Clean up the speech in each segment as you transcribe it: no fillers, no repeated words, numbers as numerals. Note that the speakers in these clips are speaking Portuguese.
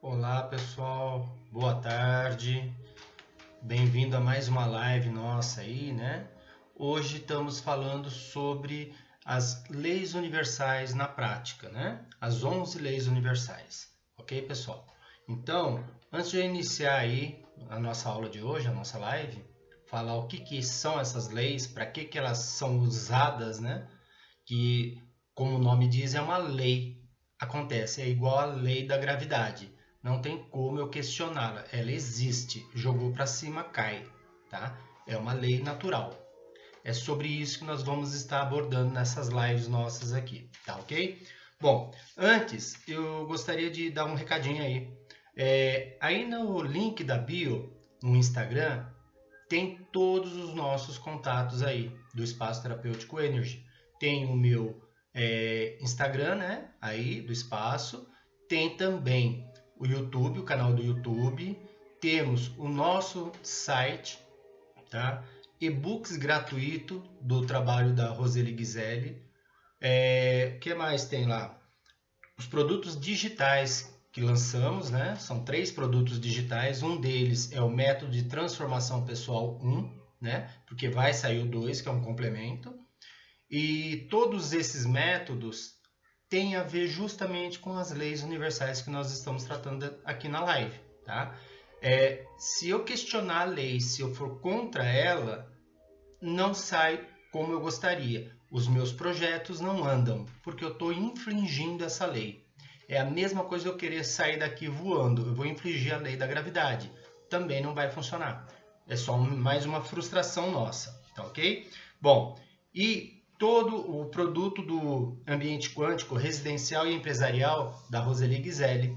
Olá pessoal, boa tarde, bem-vindo a mais uma live nossa aí, né? Hoje estamos falando sobre as leis universais na prática, né? As 11 leis universais, ok pessoal? Então, antes de eu iniciar aí a nossa aula de hoje, a nossa live, falar o que são essas leis, para que elas são usadas, né? Que, como o nome diz, é uma lei. Acontece, é igual à lei da gravidade. Não tem como eu questioná-la. Ela existe. Jogou para cima, cai. Tá? É uma lei natural. É sobre isso que nós vamos estar abordando nessas lives nossas aqui. Tá ok? Bom, antes eu gostaria de dar um recadinho aí. Aí no link da bio, no Instagram, tem todos os nossos contatos aí do Espaço Terapêutico Energy. Tem o meu Instagram, né? Aí do Espaço. Tem também o YouTube, o canal do YouTube. Temos o nosso site, tá? E-books gratuito do trabalho da Roseli Ghiselli. O que mais tem lá? Os produtos digitais que lançamos, né? São 3 produtos digitais. Um deles é o método de transformação pessoal 1, né? Porque vai sair o 2, que é um complemento. E todos esses métodos têm a ver justamente com as leis universais que nós estamos tratando aqui na live, tá? Se eu questionar a lei, se eu for contra ela, não sai como eu gostaria. Os meus projetos não andam, porque eu estou infringindo essa lei. É a mesma coisa eu querer sair daqui voando. Eu vou infringir a lei da gravidade. Também não vai funcionar. É só mais uma frustração nossa, tá ok? Bom, e todo o produto do ambiente quântico, residencial e empresarial da Roseli Ghiselli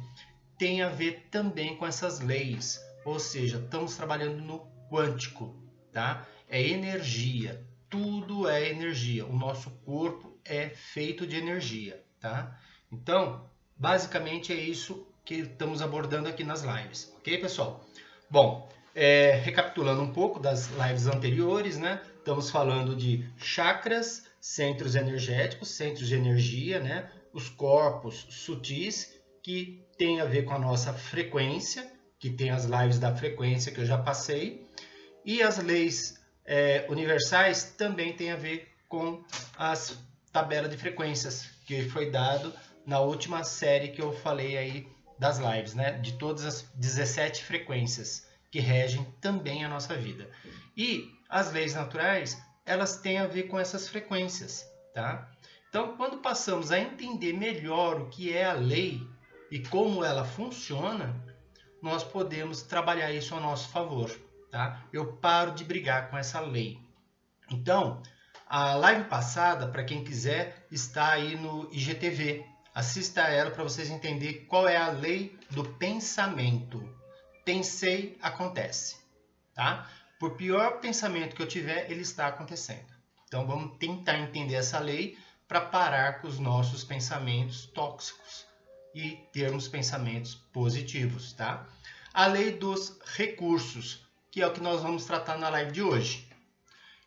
tem a ver também com essas leis. Ou seja, estamos trabalhando no quântico, tá? É energia. Tudo é energia. O nosso corpo é feito de energia, tá? Então, basicamente é isso que estamos abordando aqui nas lives, ok, pessoal? Bom, recapitulando um pouco das lives anteriores, né? Estamos falando de chakras, centros energéticos, centros de energia, né? Os corpos sutis que tem a ver com a nossa frequência, que tem as lives da frequência que eu já passei, e as leis universais também tem a ver com as tabelas de frequências, que foi dado na última série que eu falei aí das lives, né? De todas as 17 frequências que regem também a nossa vida. E as leis naturais, elas têm a ver com essas frequências, tá? Então, quando passamos a entender melhor o que é a lei e como ela funciona, nós podemos trabalhar isso a nosso favor, tá? Eu paro de brigar com essa lei. Então, a live passada, para quem quiser, está aí no IGTV. Assista a ela para vocês entenderem qual é a lei do pensamento. Pensei, acontece, tá? Por pior pensamento que eu tiver, ele está acontecendo. Então, vamos tentar entender essa lei para parar com os nossos pensamentos tóxicos e termos pensamentos positivos, tá? A lei dos recursos, que é o que nós vamos tratar na live de hoje.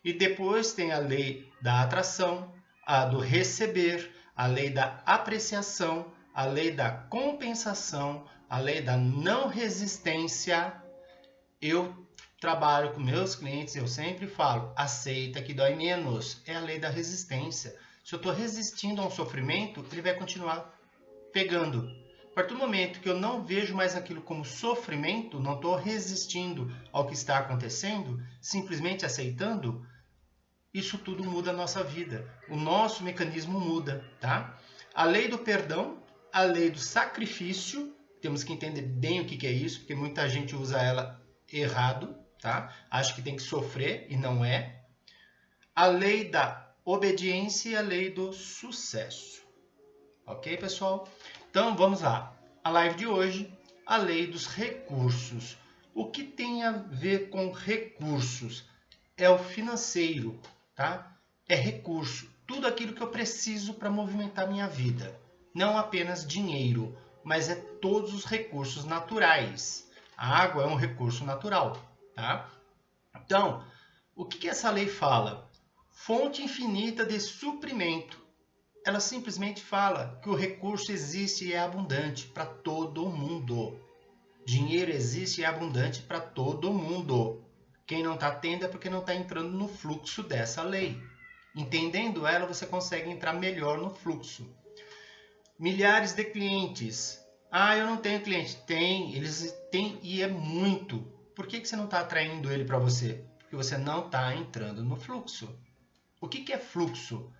E depois tem a lei da atração, a do receber, a lei da apreciação, a lei da compensação, a lei da não resistência. Eu trabalho com meus clientes, eu sempre falo, aceita que dói menos. É a lei da resistência. Se eu estou resistindo a um sofrimento, ele vai continuar pegando. A partir do momento que eu não vejo mais aquilo como sofrimento, não estou resistindo ao que está acontecendo, simplesmente aceitando, isso tudo muda a nossa vida. O nosso mecanismo muda, tá? A lei do perdão, a lei do sacrifício, temos que entender bem o que é isso, porque muita gente usa ela errado, tá? Acha que tem que sofrer e não é. A lei da obediência e a lei do sucesso. Ok, pessoal? Então, vamos lá. A live de hoje, a lei dos recursos. O que tem a ver com recursos? É o financeiro, tá? É recurso. Tudo aquilo que eu preciso para movimentar minha vida. Não apenas dinheiro, mas é todos os recursos naturais. A água é um recurso natural, tá? Então, o que essa lei fala? Fonte infinita de suprimento. Ela simplesmente fala que o recurso existe e é abundante para todo mundo. Dinheiro existe e é abundante para todo mundo. Quem não está tendo é porque não está entrando no fluxo dessa lei. Entendendo ela, você consegue entrar melhor no fluxo. Milhares de clientes. Ah, eu não tenho cliente. Tem, eles têm e é muito. Por que você não está atraindo ele para você? Porque você não está entrando no fluxo. O que é fluxo?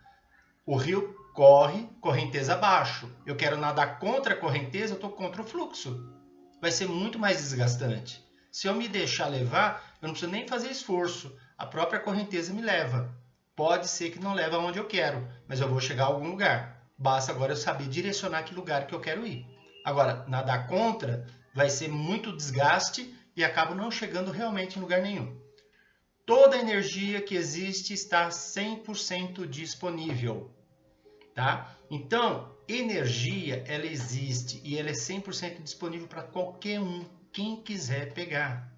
O rio corre, correnteza abaixo. Eu quero nadar contra a correnteza, eu estou contra o fluxo. Vai ser muito mais desgastante. Se eu me deixar levar, eu não preciso nem fazer esforço. A própria correnteza me leva. Pode ser que não leve aonde eu quero, mas eu vou chegar a algum lugar. Basta agora eu saber direcionar que lugar que eu quero ir. Agora, nadar contra vai ser muito desgaste e acabo não chegando realmente em lugar nenhum. Toda a energia que existe está 100% disponível, tá? Então, energia, ela existe e ela é 100% disponível para qualquer um, quem quiser pegar.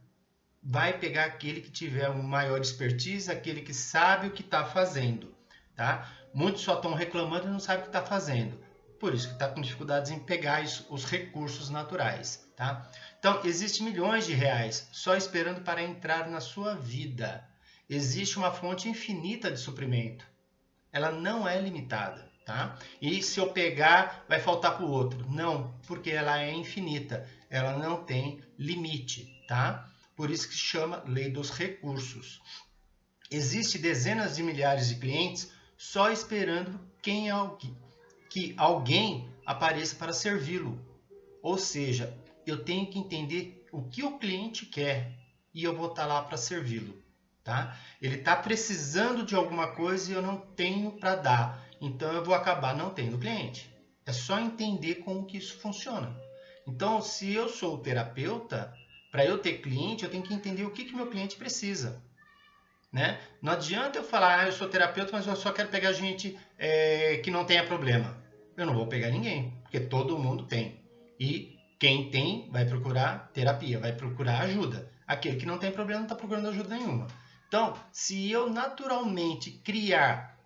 Vai pegar aquele que tiver uma maior expertise, aquele que sabe o que está fazendo, tá? Muitos só estão reclamando e não sabem o que está fazendo. Por isso que está com dificuldades em pegar os recursos naturais, tá? Então, existem milhões de reais só esperando para entrar na sua vida. Existe uma fonte infinita de suprimento. Ela não é limitada, tá? E se eu pegar, vai faltar para o outro. Não, porque ela é infinita. Ela não tem limite, tá? Por isso que se chama lei dos recursos. Existem dezenas de milhares de clientes só esperando que alguém apareça para servi-lo. Ou seja, eu tenho que entender o que o cliente quer e eu vou estar lá para servi-lo. Tá? Ele está precisando de alguma coisa e eu não tenho para dar. Então eu vou acabar não tendo cliente. É só entender como que isso funciona. Então, se eu sou terapeuta, para eu ter cliente, eu tenho que entender o que meu cliente precisa. Né? Não adianta eu falar, eu sou terapeuta, mas eu só quero pegar gente que não tenha problema. Eu não vou pegar ninguém, porque todo mundo tem. E quem tem vai procurar terapia, vai procurar ajuda. Aquele que não tem problema não está procurando ajuda nenhuma. Então, se eu naturalmente criar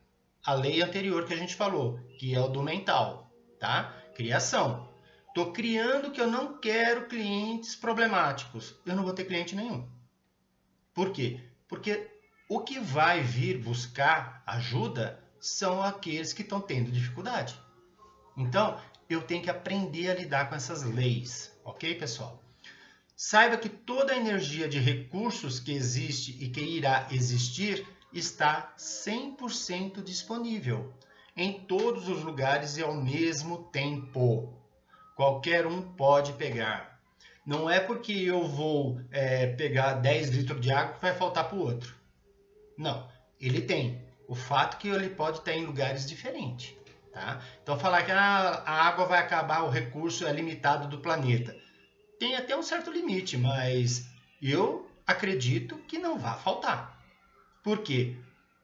a lei anterior que a gente falou, que é o do mental, tá? Criação. Estou criando que eu não quero clientes problemáticos. Eu não vou ter cliente nenhum. Por quê? Porque o que vai vir buscar ajuda são aqueles que estão tendo dificuldade. Então, eu tenho que aprender a lidar com essas leis, ok, pessoal? Saiba que toda a energia de recursos que existe e que irá existir está 100% disponível em todos os lugares e ao mesmo tempo. Qualquer um pode pegar. Não é porque eu vou pegar 10 litros de água que vai faltar para o outro. Não, ele tem. O fato é que ele pode estar em lugares diferentes. Tá? Então, falar que a água vai acabar, o recurso é limitado do planeta. Tem até um certo limite, mas eu acredito que não vai faltar. Por quê?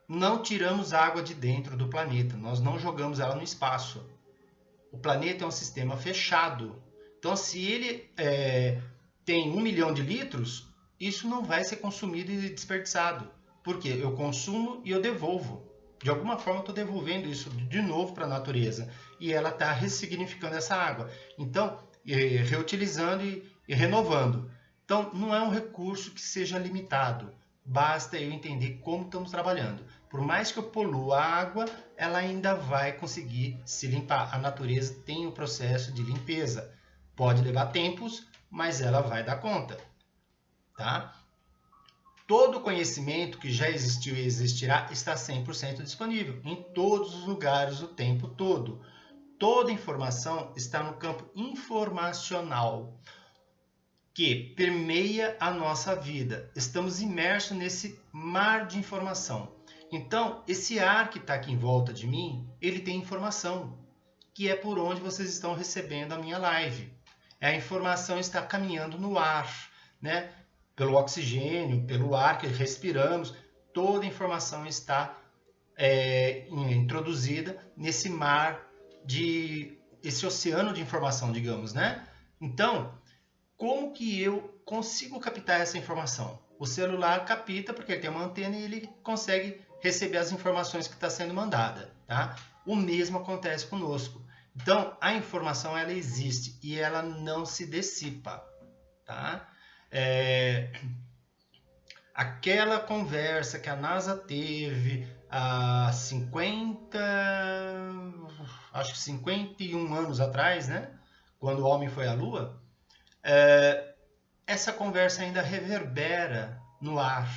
Não tiramos água de dentro do planeta, nós não jogamos ela no espaço. O planeta é um sistema fechado. Então, se ele tem 1 milhão de litros, isso não vai ser consumido e desperdiçado. Por quê? Eu consumo e eu devolvo. De alguma forma, eu estou devolvendo isso de novo para a natureza. E ela está ressignificando essa água. Então, reutilizando e renovando. Então, não é um recurso que seja limitado. Basta eu entender como estamos trabalhando. Por mais que eu polua a água, ela ainda vai conseguir se limpar. A natureza tem um processo de limpeza. Pode levar tempos, mas ela vai dar conta. Tá? Todo conhecimento que já existiu e existirá está 100% disponível em todos os lugares o tempo todo. Toda informação está no campo informacional que permeia a nossa vida. Estamos imersos nesse mar de informação. Então, esse ar que está aqui em volta de mim, ele tem informação, que é por onde vocês estão recebendo a minha live. A informação está caminhando no ar, né? Pelo oxigênio, pelo ar que respiramos, toda a informação está introduzida nesse mar esse oceano de informação, digamos, né? Então, como que eu consigo captar essa informação? O celular capta porque ele tem uma antena e ele consegue receber as informações que está sendo mandada, tá? O mesmo acontece conosco. Então, a informação ela existe e ela não se dissipa, tá? Aquela conversa que a NASA teve há 51 anos atrás, né? Quando o homem foi à Lua, essa conversa ainda reverbera no ar.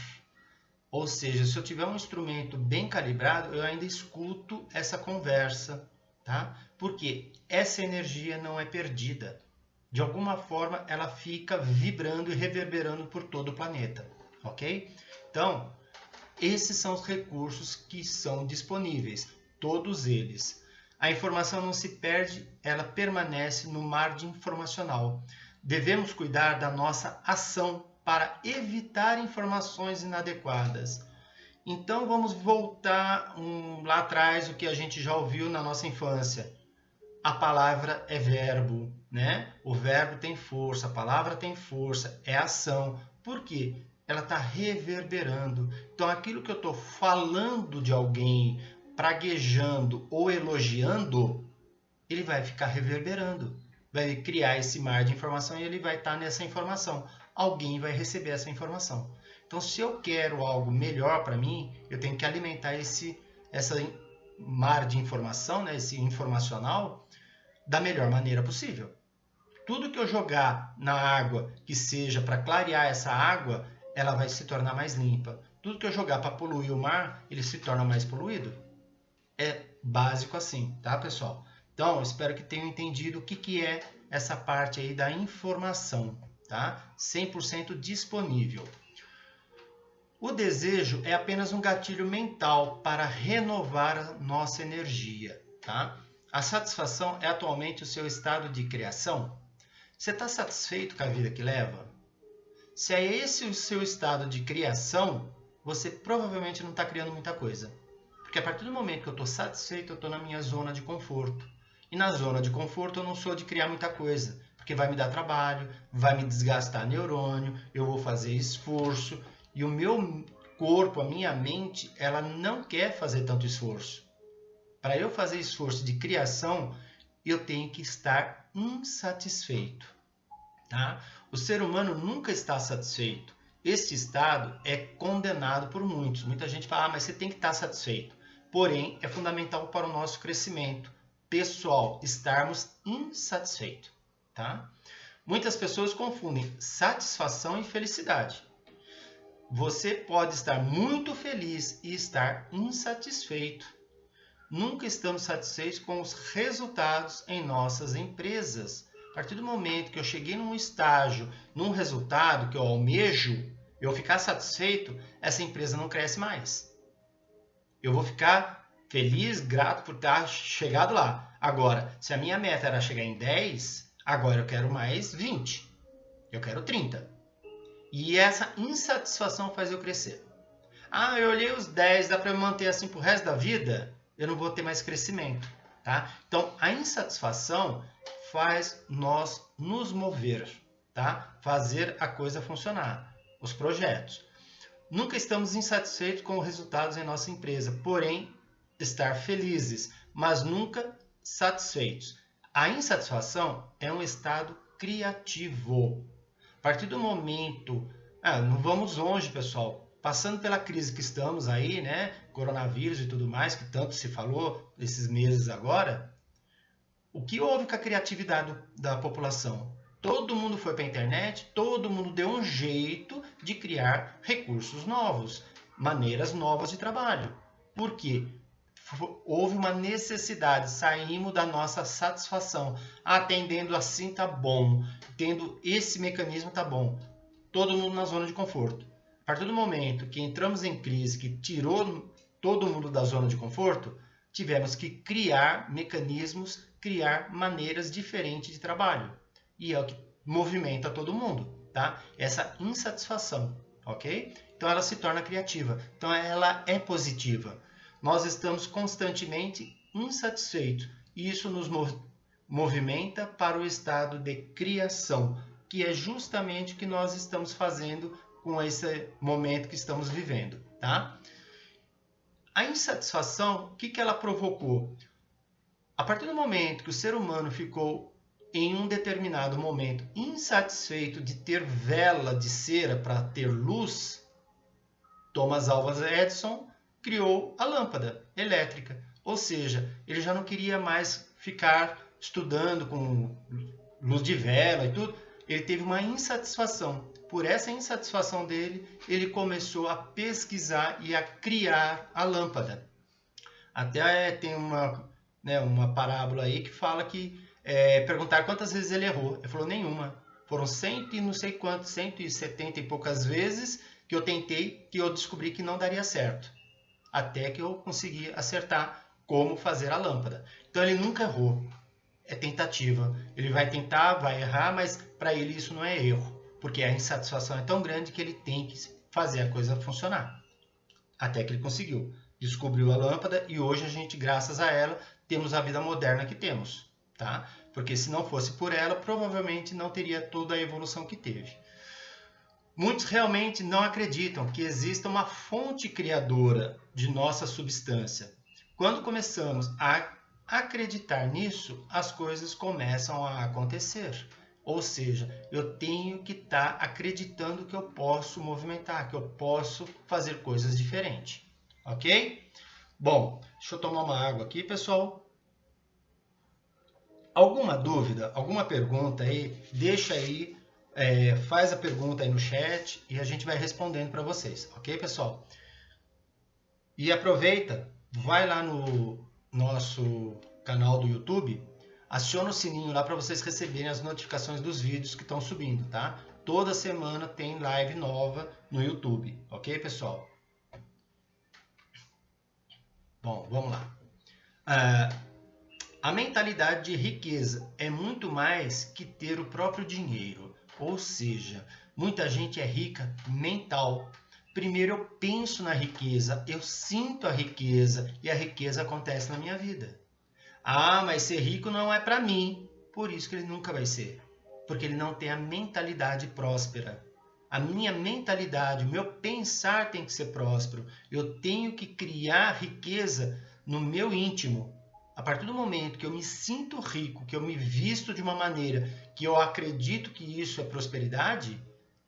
Ou seja, se eu tiver um instrumento bem calibrado, eu ainda escuto essa conversa, tá? Porque essa energia não é perdida. De alguma forma, ela fica vibrando e reverberando por todo o planeta, ok? Então, esses são os recursos que são disponíveis, todos eles. A informação não se perde, ela permanece no mar de informacional. Devemos cuidar da nossa ação para evitar informações inadequadas. Então vamos voltar lá atrás, o que a gente já ouviu na nossa infância. A palavra é verbo, né? O verbo tem força, a palavra tem força, é ação. Por quê? Ela está reverberando. Então aquilo que eu estou falando de alguém, praguejando ou elogiando, ele vai ficar reverberando. Vai criar esse mar de informação e ele vai estar nessa informação. Alguém vai receber essa informação. Então, se eu quero algo melhor para mim, eu tenho que alimentar essa mar de informação, né, esse informacional, da melhor maneira possível. Tudo que eu jogar na água que seja para clarear essa água, ela vai se tornar mais limpa. Tudo que eu jogar para poluir o mar, ele se torna mais poluído. É básico assim, tá, pessoal? Então, espero que tenham entendido o que é essa parte aí da informação, tá? 100% disponível. O desejo é apenas um gatilho mental para renovar a nossa energia, tá? A satisfação é atualmente o seu estado de criação. Você está satisfeito com a vida que leva? Se é esse o seu estado de criação, você provavelmente não está criando muita coisa. Porque a partir do momento que eu estou satisfeito, eu estou na minha zona de conforto. E na zona de conforto eu não sou de criar muita coisa. Porque vai me dar trabalho, vai me desgastar neurônio, eu vou fazer esforço. E o meu corpo, a minha mente, ela não quer fazer tanto esforço. Para eu fazer esforço de criação, eu tenho que estar insatisfeito. Tá? O ser humano nunca está satisfeito. Esse estado é condenado por muitos. Muita gente fala, mas você tem que estar satisfeito. Porém, é fundamental para o nosso crescimento pessoal estarmos insatisfeitos. Tá? Muitas pessoas confundem satisfação e felicidade. Você pode estar muito feliz e estar insatisfeito. Nunca estamos satisfeitos com os resultados em nossas empresas. A partir do momento que eu cheguei num estágio, num resultado que eu almejo, eu ficar satisfeito, essa empresa não cresce mais. Eu vou ficar feliz, grato por ter chegado lá. Agora, se a minha meta era chegar em 10, agora eu quero mais 20. Eu quero 30. E essa insatisfação faz eu crescer. Ah, eu olhei os 10, dá para eu manter assim pro resto da vida? Eu não vou ter mais crescimento, tá? Então, a insatisfação faz nós nos mover, tá? Fazer a coisa funcionar, os projetos. Nunca estamos insatisfeitos com os resultados em nossa empresa, porém, estar felizes, mas nunca satisfeitos. A insatisfação é um estado criativo. A partir do momento... não vamos longe, pessoal. Passando pela crise que estamos aí, né? Coronavírus e tudo mais, que tanto se falou esses meses agora. O que houve com a criatividade da população? Todo mundo foi para a internet, todo mundo deu um jeito de criar recursos novos, maneiras novas de trabalho. Por quê? Houve uma necessidade, saímos da nossa satisfação. Atendendo assim tá bom, tendo esse mecanismo tá bom. Todo mundo na zona de conforto. A partir do momento que entramos em crise, que tirou todo mundo da zona de conforto, tivemos que criar mecanismos, criar maneiras diferentes de trabalho. E é o que movimenta todo mundo, tá? Essa insatisfação, ok? Então ela se torna criativa. Então ela é positiva. Nós estamos constantemente insatisfeitos. E isso nos movimenta para o estado de criação, que é justamente o que nós estamos fazendo com esse momento que estamos vivendo, tá? A insatisfação, o que ela provocou? A partir do momento que o ser humano ficou em um determinado momento, insatisfeito de ter vela de cera para ter luz, Thomas Alva Edison criou a lâmpada elétrica. Ou seja, ele já não queria mais ficar estudando com luz de vela e tudo. Ele teve uma insatisfação. Por essa insatisfação dele, ele começou a pesquisar e a criar a lâmpada. Até tem uma parábola aí que fala que perguntar quantas vezes ele errou. Ele falou nenhuma. Foram 100 e não sei quantos, 170 e poucas vezes que eu tentei, que eu descobri que não daria certo. Até que eu consegui acertar como fazer a lâmpada. Então ele nunca errou. É tentativa. Ele vai tentar, vai errar, mas para ele isso não é erro. Porque a insatisfação é tão grande que ele tem que fazer a coisa funcionar. Até que ele conseguiu. Descobriu a lâmpada e hoje a gente, graças a ela, temos a vida moderna que temos. Tá? Porque se não fosse por ela, provavelmente não teria toda a evolução que teve. Muitos realmente não acreditam que exista uma fonte criadora de nossa substância. Quando começamos a acreditar nisso, as coisas começam a acontecer. Ou seja, eu tenho que estar acreditando que eu posso movimentar, que eu posso fazer coisas diferentes. Ok? Bom, deixa eu tomar uma água aqui, pessoal. Alguma dúvida, alguma pergunta aí, deixa aí, faz a pergunta aí no chat e a gente vai respondendo para vocês, ok, pessoal? E aproveita, vai lá no nosso canal do YouTube, aciona o sininho lá para vocês receberem as notificações dos vídeos que estão subindo, tá? Toda semana tem live nova no YouTube, ok, pessoal? Bom, vamos lá. A mentalidade de riqueza é muito mais que ter o próprio dinheiro. Ou seja, muita gente é rica mental. Primeiro eu penso na riqueza, eu sinto a riqueza e a riqueza acontece na minha vida. Ah, mas ser rico não é para mim. Por isso que ele nunca vai ser. Porque ele não tem a mentalidade próspera. A minha mentalidade, o meu pensar tem que ser próspero. Eu tenho que criar riqueza no meu íntimo. A partir do momento que eu me sinto rico, que eu me visto de uma maneira que eu acredito que isso é prosperidade,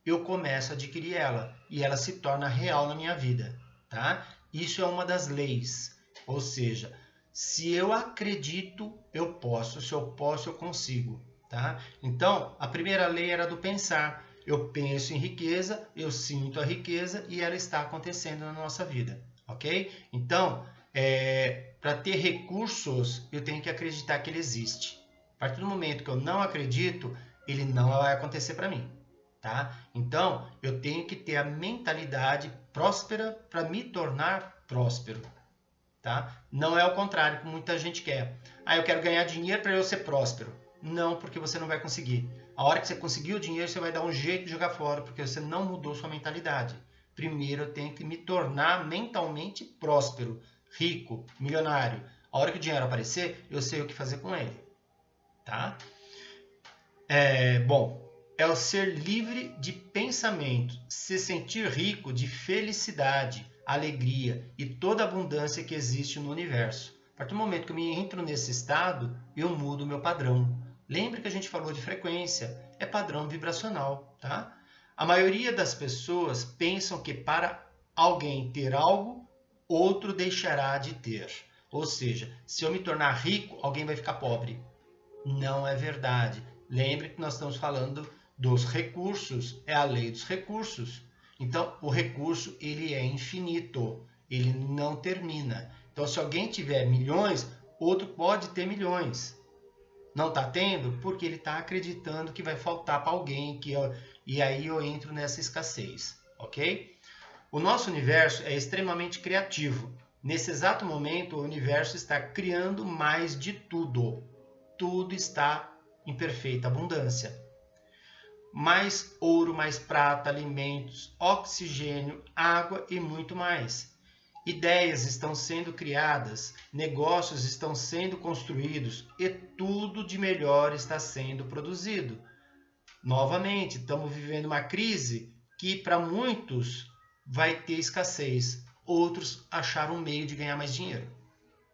eu começo a adquirir ela e ela se torna real na minha vida, tá? Isso é uma das leis. Ou seja, se eu acredito, eu posso. Se eu posso, eu consigo, tá? Então, a primeira lei era do pensar. Eu penso em riqueza, eu sinto a riqueza e ela está acontecendo na nossa vida, ok? Então, para ter recursos, eu tenho que acreditar que ele existe. A partir do momento que eu não acredito, ele não vai acontecer para mim, tá? Então, eu tenho que ter a mentalidade próspera para me tornar próspero, tá? Não é o contrário, como muita gente quer. Ah, eu quero ganhar dinheiro para eu ser próspero. Não, porque você não vai conseguir. A hora que você conseguir o dinheiro, você vai dar um jeito de jogar fora, porque você não mudou sua mentalidade. Primeiro, eu tenho que me tornar mentalmente próspero, rico, milionário. A hora que o dinheiro aparecer, eu sei o que fazer com ele, tá? Bom, é o ser livre de pensamento, se sentir rico de felicidade, alegria e toda a abundância que existe no universo. A partir do momento que eu me entro nesse estado, eu mudo o meu padrão. Lembre que a gente falou de frequência, é padrão vibracional, tá? A maioria das pessoas pensam que para alguém ter algo, outro deixará de ter. Ou seja, se eu me tornar rico, alguém vai ficar pobre. Não é verdade. Lembre que nós estamos falando dos recursos, é a lei dos recursos. Então, o recurso ele é infinito, ele não termina. Então, se alguém tiver milhões, outro pode ter milhões. Não está tendo? Porque ele está acreditando que vai faltar para alguém, e aí eu entro nessa escassez, ok? O nosso universo é extremamente criativo. Nesse exato momento, o universo está criando mais de tudo. Tudo está em perfeita abundância. Mais ouro, mais prata, alimentos, oxigênio, água e muito mais. Ideias estão sendo criadas, negócios estão sendo construídos e tudo de melhor está sendo produzido. Novamente, estamos vivendo uma crise que para muitos vai ter escassez, outros acharam um meio de ganhar mais dinheiro,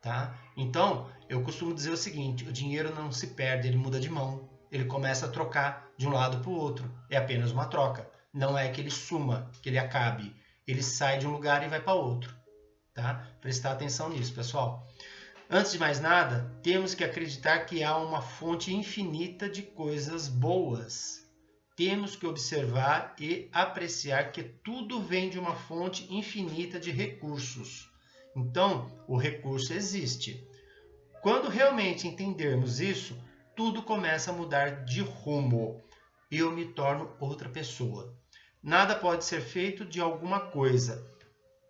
tá? Então, eu costumo dizer o seguinte, o dinheiro não se perde, ele muda de mão. Ele começa a trocar de um lado para o outro. É apenas uma troca. Não é que ele suma, que ele acabe. Ele sai de um lugar e vai para outro. Tá? Prestar atenção nisso, pessoal. Antes de mais nada, temos que acreditar que há uma fonte infinita de coisas boas. Temos que observar e apreciar que tudo vem de uma fonte infinita de recursos. Então, o recurso existe. Quando realmente entendermos isso, tudo começa a mudar de rumo. Eu me torno outra pessoa. Nada pode ser feito de alguma coisa,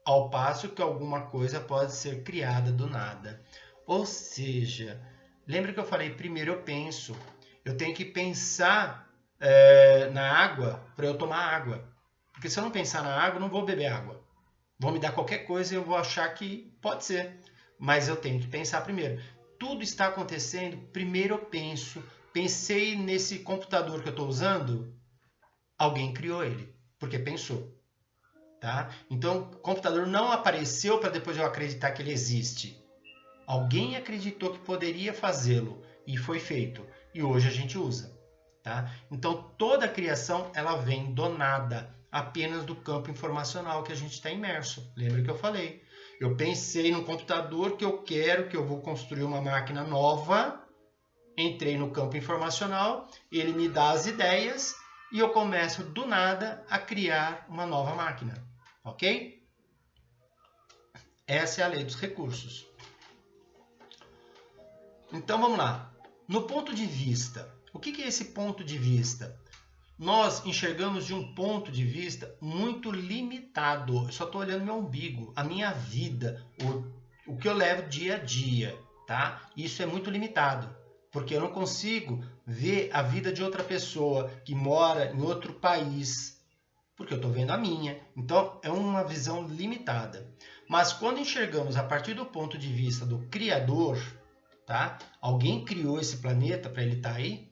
ao passo que alguma coisa pode ser criada do nada. Ou seja, lembra que eu falei, primeiro eu penso. Eu tenho que pensar na água para eu tomar água. Porque se eu não pensar na água, eu não vou beber água. Vão me dar qualquer coisa e eu vou achar que pode ser. Mas eu tenho que pensar primeiro. Tudo está acontecendo, primeiro eu penso. Pensei nesse computador que eu estou usando, alguém criou ele, porque pensou. Tá? Então, o computador não apareceu para depois eu acreditar que ele existe. Alguém acreditou que poderia fazê-lo e foi feito. E hoje a gente usa. Tá? Então, toda a criação ela vem do nada, apenas do campo informacional que a gente está imerso. Lembra que eu falei? Eu pensei no computador que eu vou construir uma máquina nova, entrei no campo informacional, ele me dá as ideias e eu começo do nada a criar uma nova máquina. Ok? Essa é a lei dos recursos. Então, vamos lá. No ponto de vista, o que é esse ponto de vista? Nós enxergamos de um ponto de vista muito limitado. Eu só estou olhando meu umbigo, a minha vida, o que eu levo dia a dia. Tá? Isso é muito limitado, porque eu não consigo ver a vida de outra pessoa que mora em outro país, porque eu estou vendo a minha. Então, é uma visão limitada. Mas quando enxergamos a partir do ponto de vista do Criador, tá? Alguém criou esse planeta para ele estar aí,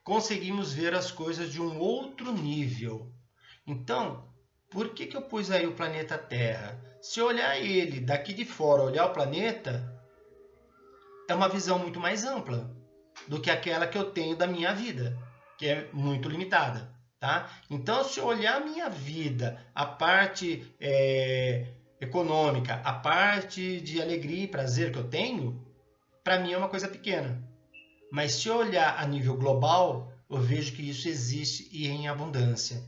conseguimos ver as coisas de um outro nível. Então, por que eu pus aí o planeta Terra? Se eu olhar ele daqui de fora, olhar o planeta, é uma visão muito mais ampla do que aquela que eu tenho da minha vida, que é muito limitada. Tá? Então, se eu olhar a minha vida, a parte econômica, a parte de alegria e prazer que eu tenho, para mim é uma coisa pequena. Mas se eu olhar a nível global, eu vejo que isso existe e em abundância.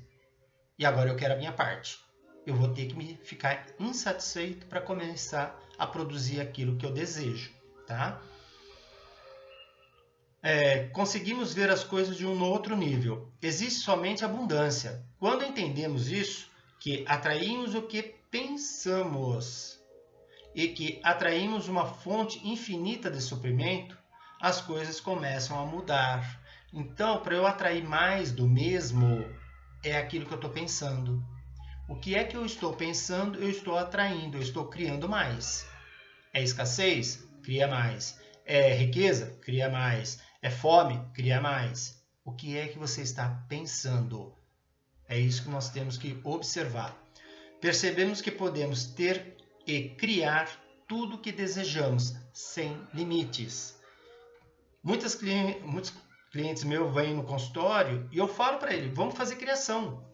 E agora eu quero a minha parte. Eu vou ter que ficar insatisfeito para começar a produzir aquilo que eu desejo. Tá? Conseguimos ver as coisas de um outro nível. Existe somente abundância. Quando entendemos isso, que atraímos o que pensamos e que atraímos uma fonte infinita de suprimento, as coisas começam a mudar. Então, para eu atrair mais do mesmo, é aquilo que eu estou pensando. O que é que eu estou pensando? Eu estou atraindo, eu estou criando mais. É escassez? Cria mais. É riqueza? Cria mais. É fome? Cria mais. O que é que você está pensando? É isso que nós temos que observar. Percebemos que podemos ter e criar tudo o que desejamos, sem limites. Muitos clientes meus vêm no consultório e eu falo para ele, vamos fazer criação.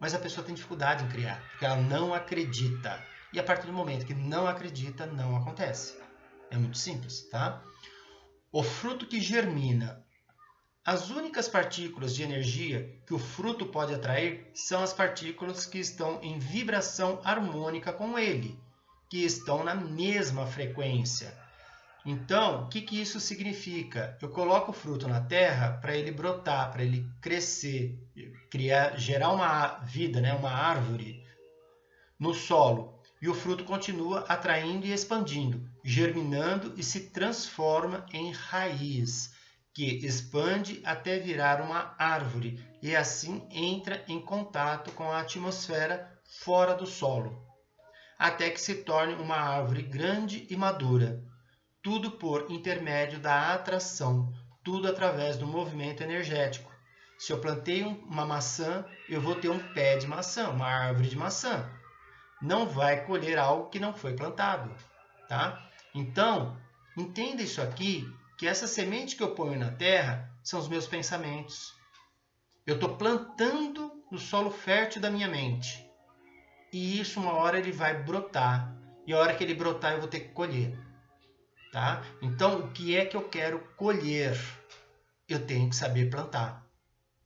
Mas a pessoa tem dificuldade em criar, porque ela não acredita. E a partir do momento que não acredita, não acontece. É muito simples, tá? O fruto que germina. As únicas partículas de energia que o fruto pode atrair são as partículas que estão em vibração harmônica com ele, que estão na mesma frequência. Então, o que isso significa? Eu coloco o fruto na terra para ele brotar, para ele crescer, gerar uma vida, né? Uma árvore no solo. E o fruto continua atraindo e expandindo, germinando e se transforma em raiz, que expande até virar uma árvore e assim entra em contato com a atmosfera fora do solo, até que se torne uma árvore grande e madura. Tudo por intermédio da atração, tudo através do movimento energético. Se eu plantei uma maçã, eu vou ter um pé de maçã, uma árvore de maçã. Não vai colher algo que não foi plantado, tá? Então, entenda isso aqui que essa semente que eu ponho na terra são os meus pensamentos. Eu estou plantando no solo fértil da minha mente. E isso uma hora ele vai brotar. E a hora que ele brotar eu vou ter que colher. Tá? Então, o que é que eu quero colher? Eu tenho que saber plantar.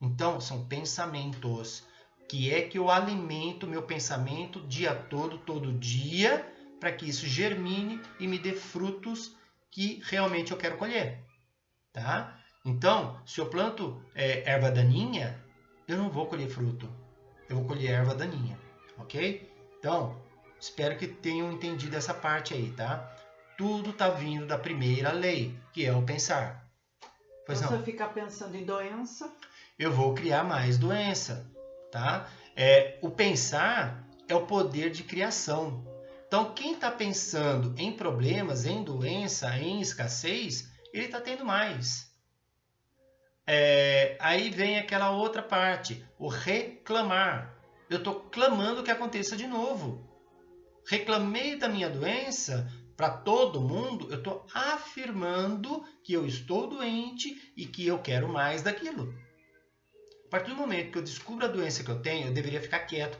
Então, são pensamentos. O que é que eu alimento meu pensamento o dia todo dia, para que isso germine e me dê frutos que realmente eu quero colher. Tá? Então, se eu planto erva daninha, eu não vou colher fruto. Eu vou colher erva daninha. Ok? Então, espero que tenham entendido essa parte aí, tá? Tudo está vindo da primeira lei, que é o pensar. Pois então, não. se eu ficar pensando em doença, eu vou criar mais doença, tá? O pensar é o poder de criação. Então, quem está pensando em problemas, em doença, em escassez, ele está tendo mais. Aí vem aquela outra parte, o reclamar. Eu estou clamando que aconteça de novo. Reclamei da minha doença para todo mundo, eu estou afirmando que eu estou doente e que eu quero mais daquilo. A partir do momento que eu descubro a doença que eu tenho, eu deveria ficar quieto,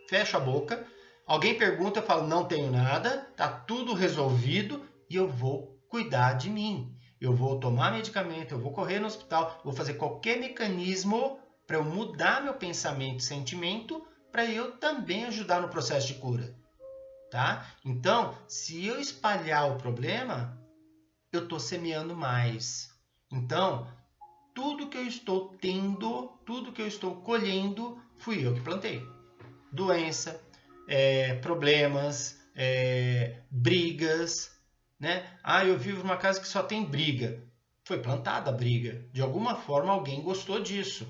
fecho a boca. Alguém pergunta, eu falo, não tenho nada, está tudo resolvido e eu vou cuidar de mim. Eu vou tomar medicamento, eu vou correr no hospital, vou fazer qualquer mecanismo para eu mudar meu pensamento e sentimento para eu também ajudar no processo de cura. Tá? Então, se eu espalhar o problema, eu estou semeando mais. Então, tudo que eu estou tendo, tudo que eu estou colhendo, fui eu que plantei. Doença, problemas, brigas, né? Eu vivo numa casa que só tem briga. Foi plantada a briga. De alguma forma alguém gostou disso.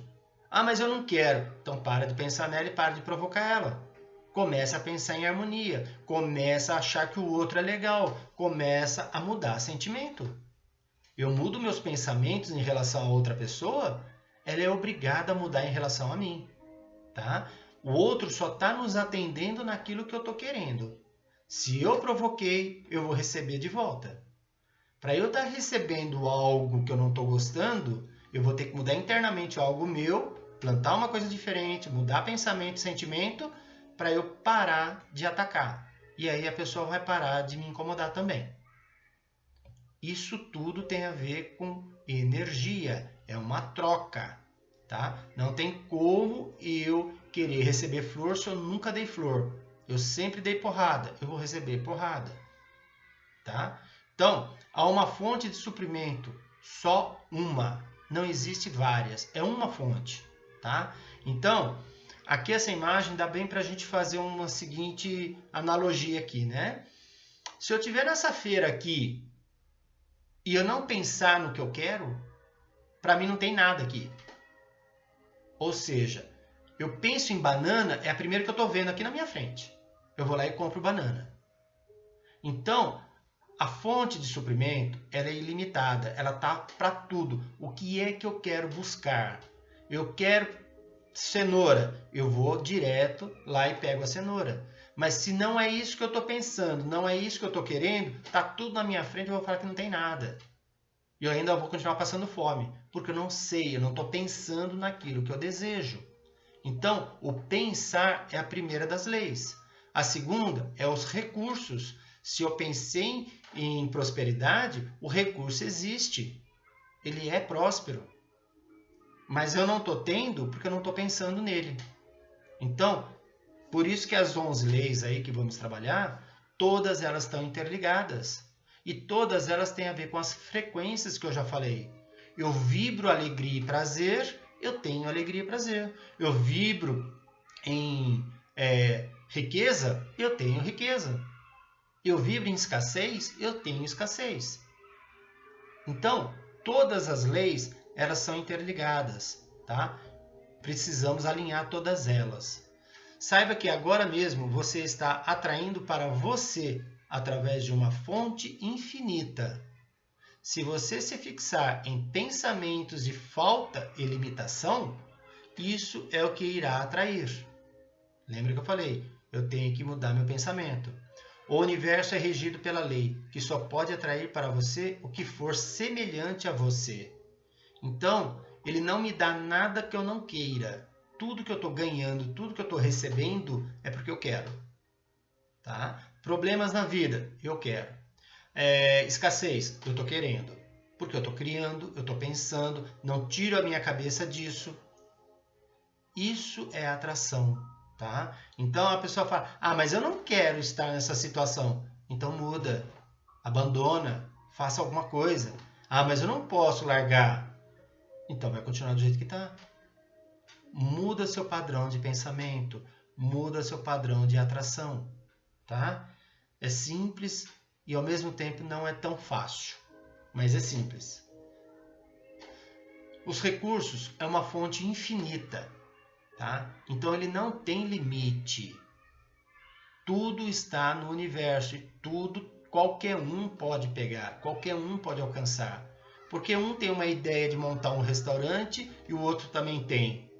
Mas eu não quero. Então para de pensar nela e para de provocar ela. Começa a pensar em harmonia. Começa a achar que o outro é legal. Começa a mudar sentimento. Eu mudo meus pensamentos em relação a outra pessoa, ela é obrigada a mudar em relação a mim. Tá? O outro só está nos atendendo naquilo que eu estou querendo. Se eu provoquei, eu vou receber de volta. Para eu estar recebendo algo que eu não estou gostando, eu vou ter que mudar internamente algo meu, plantar uma coisa diferente, mudar pensamento e sentimento, para eu parar de atacar. E aí a pessoa vai parar de me incomodar também. Isso tudo tem a ver com energia, é uma troca, tá? Não tem como eu querer receber flor se eu nunca dei flor. Eu sempre dei porrada, eu vou receber porrada, tá? Então, há uma fonte de suprimento, só uma, não existe várias, é uma fonte, tá? Então, aqui essa imagem dá bem para a gente fazer uma seguinte analogia aqui, né? Se eu tiver nessa feira aqui e eu não pensar no que eu quero, para mim não tem nada aqui. Ou seja, eu penso em banana, é a primeira que eu estou vendo aqui na minha frente. Eu vou lá e compro banana. Então, a fonte de suprimento ela é ilimitada, ela está para tudo. O que é que eu quero buscar? Eu quero cenoura, eu vou direto lá e pego a cenoura. Mas se não é isso que eu estou pensando, não é isso que eu estou querendo, está tudo na minha frente, eu vou falar que não tem nada. E eu ainda vou continuar passando fome, porque eu não sei, eu não estou pensando naquilo que eu desejo. Então, o pensar é a primeira das leis. A segunda é os recursos. Se eu pensei em prosperidade, o recurso existe. Ele é próspero. Mas eu não estou tendo porque eu não estou pensando nele. Então, por isso que as 11 leis aí que vamos trabalhar, todas elas estão interligadas. E todas elas têm a ver com as frequências que eu já falei. Eu vibro alegria e prazer, eu tenho alegria e prazer. Eu vibro em riqueza, eu tenho riqueza. Eu vibro em escassez, eu tenho escassez. Então, todas as leis, elas são interligadas, tá? Precisamos alinhar todas elas. Saiba que agora mesmo você está atraindo para você através de uma fonte infinita. Se você se fixar em pensamentos de falta e limitação, isso é o que irá atrair. Lembra que eu falei? Eu tenho que mudar meu pensamento. O universo é regido pela lei, que só pode atrair para você o que for semelhante a você. Então, ele não me dá nada que eu não queira. Tudo que eu estou ganhando, tudo que eu estou recebendo é porque eu quero. Tá? Problemas na vida, eu quero. Escassez, eu estou querendo. Porque eu estou criando, eu estou pensando, não tiro a minha cabeça disso. Isso é atração. Tá? Então a pessoa fala, mas eu não quero estar nessa situação. Então muda, abandona, faça alguma coisa. Mas eu não posso largar. Então vai continuar do jeito que está. Muda seu padrão de pensamento, muda seu padrão de atração, tá? É simples e ao mesmo tempo não é tão fácil, mas é simples. Os recursos é uma fonte infinita, tá? Então ele não tem limite. Tudo está no universo e tudo qualquer um pode pegar, qualquer um pode alcançar. Porque um tem uma ideia de montar um restaurante e o outro também tem.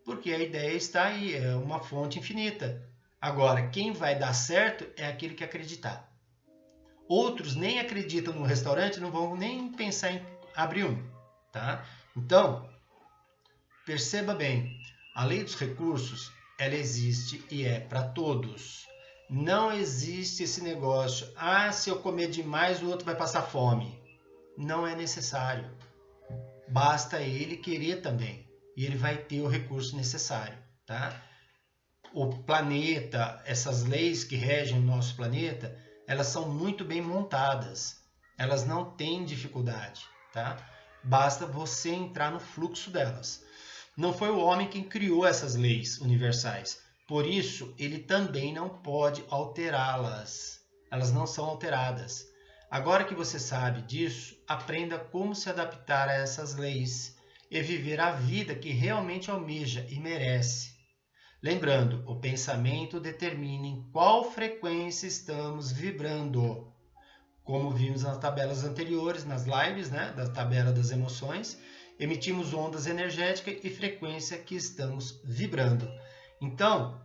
Porque a ideia está aí, é uma fonte infinita. Agora, quem vai dar certo é aquele que acreditar. Outros nem acreditam no restaurante, não vão nem pensar em abrir um. Tá? Então, perceba bem, a lei dos recursos, ela existe e é para todos. Não existe esse negócio, se eu comer demais o outro vai passar fome. Não é necessário. Basta ele querer também. E ele vai ter o recurso necessário. Tá? O planeta, essas leis que regem o nosso planeta, elas são muito bem montadas. Elas não têm dificuldade. Tá? Basta você entrar no fluxo delas. Não foi o homem quem criou essas leis universais. Por isso, ele também não pode alterá-las. Elas não são alteradas. Agora que você sabe disso, aprenda como se adaptar a essas leis e viver a vida que realmente almeja e merece. Lembrando, o pensamento determina em qual frequência estamos vibrando. Como vimos nas tabelas anteriores, nas lives, né, da tabela das emoções, emitimos ondas energéticas e frequência que estamos vibrando. Então,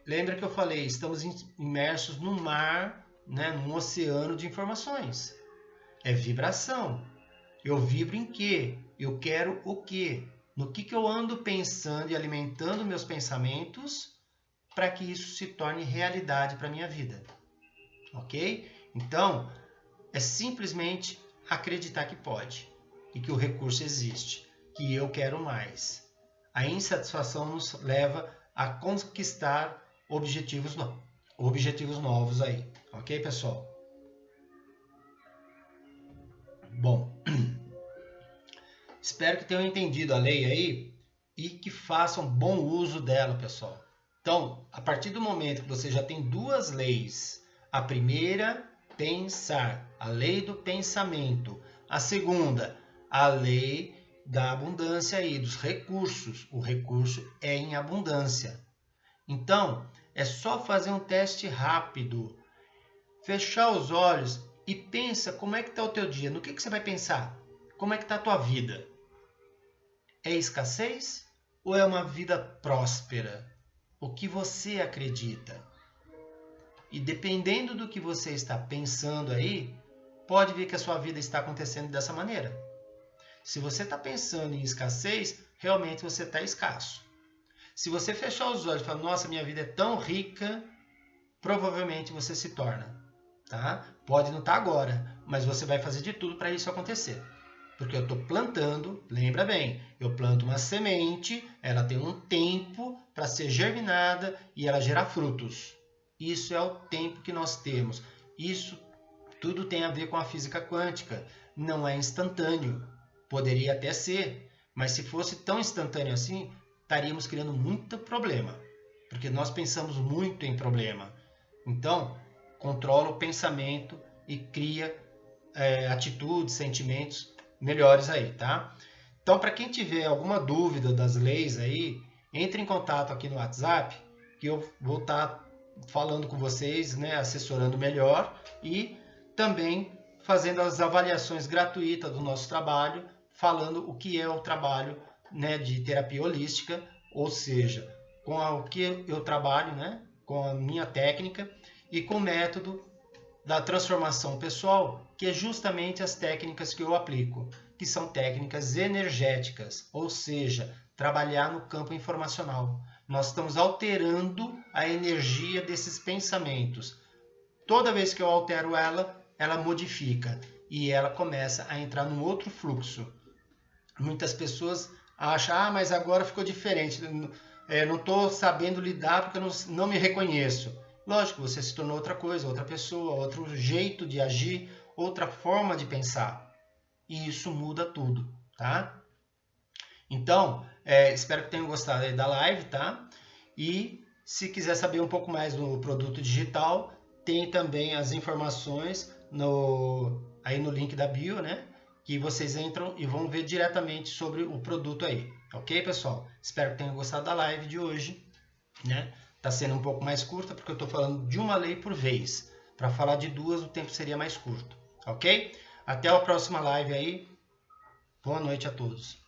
lembra que eu falei, estamos imersos num mar, né, num oceano de informações. É vibração. Eu vibro em quê? Eu quero o quê? No que eu ando pensando e alimentando meus pensamentos para que isso se torne realidade para a minha vida. Ok? Então, é simplesmente acreditar que pode e que o recurso existe, que eu quero mais. A insatisfação nos leva a conquistar objetivos novos aí. Ok, pessoal? Bom, espero que tenham entendido a lei aí e que façam bom uso dela, pessoal. Então, a partir do momento que você já tem duas leis, a primeira, pensar, a lei do pensamento. A segunda, a lei da abundância aí, dos recursos. O recurso é em abundância. Então, é só fazer um teste rápido. Fechar os olhos e pensa como é que está o teu dia. No que você vai pensar? Como é que está a tua vida? É escassez ou é uma vida próspera? O que você acredita? E dependendo do que você está pensando aí, pode ver que a sua vida está acontecendo dessa maneira. Se você está pensando em escassez, realmente você está escasso. Se você fechar os olhos e falar, nossa, minha vida é tão rica, provavelmente você se torna. Tá? Pode não estar agora, mas você vai fazer de tudo para isso acontecer. Porque eu estou plantando, lembra bem, eu planto uma semente, ela tem um tempo para ser germinada e ela gerar frutos. Isso é o tempo que nós temos. Isso tudo tem a ver com a física quântica. Não é instantâneo. Poderia até ser, mas se fosse tão instantâneo assim, estaríamos criando muito problema. Porque nós pensamos muito em problema. Então, controla o pensamento e cria atitudes, sentimentos melhores aí, tá? Então, para quem tiver alguma dúvida das leis aí, entre em contato aqui no WhatsApp, que eu vou estar falando com vocês, né, assessorando melhor e também fazendo as avaliações gratuitas do nosso trabalho, falando o que é o trabalho, né, de terapia holística, ou seja, com o que eu trabalho, né, com a minha técnica e com o método da transformação pessoal, que é justamente as técnicas que eu aplico, que são técnicas energéticas, ou seja, trabalhar no campo informacional. Nós estamos alterando a energia desses pensamentos. Toda vez que eu altero ela, ela modifica e ela começa a entrar num outro fluxo. Muitas pessoas acham, mas agora ficou diferente, não estou sabendo lidar porque eu não me reconheço. Lógico, você se tornou outra coisa, outra pessoa, outro jeito de agir, outra forma de pensar. E isso muda tudo, tá? Então, espero que tenham gostado aí da live, tá? E se quiser saber um pouco mais do produto digital, tem também as informações aí no link da bio, né? Que vocês entram e vão ver diretamente sobre o produto aí. Ok, pessoal? Espero que tenham gostado da live de hoje, né? Tá sendo um pouco mais curta porque eu estou falando de uma lei por vez. Para falar de duas, o tempo seria mais curto. Ok? Até a próxima live aí. Boa noite a todos.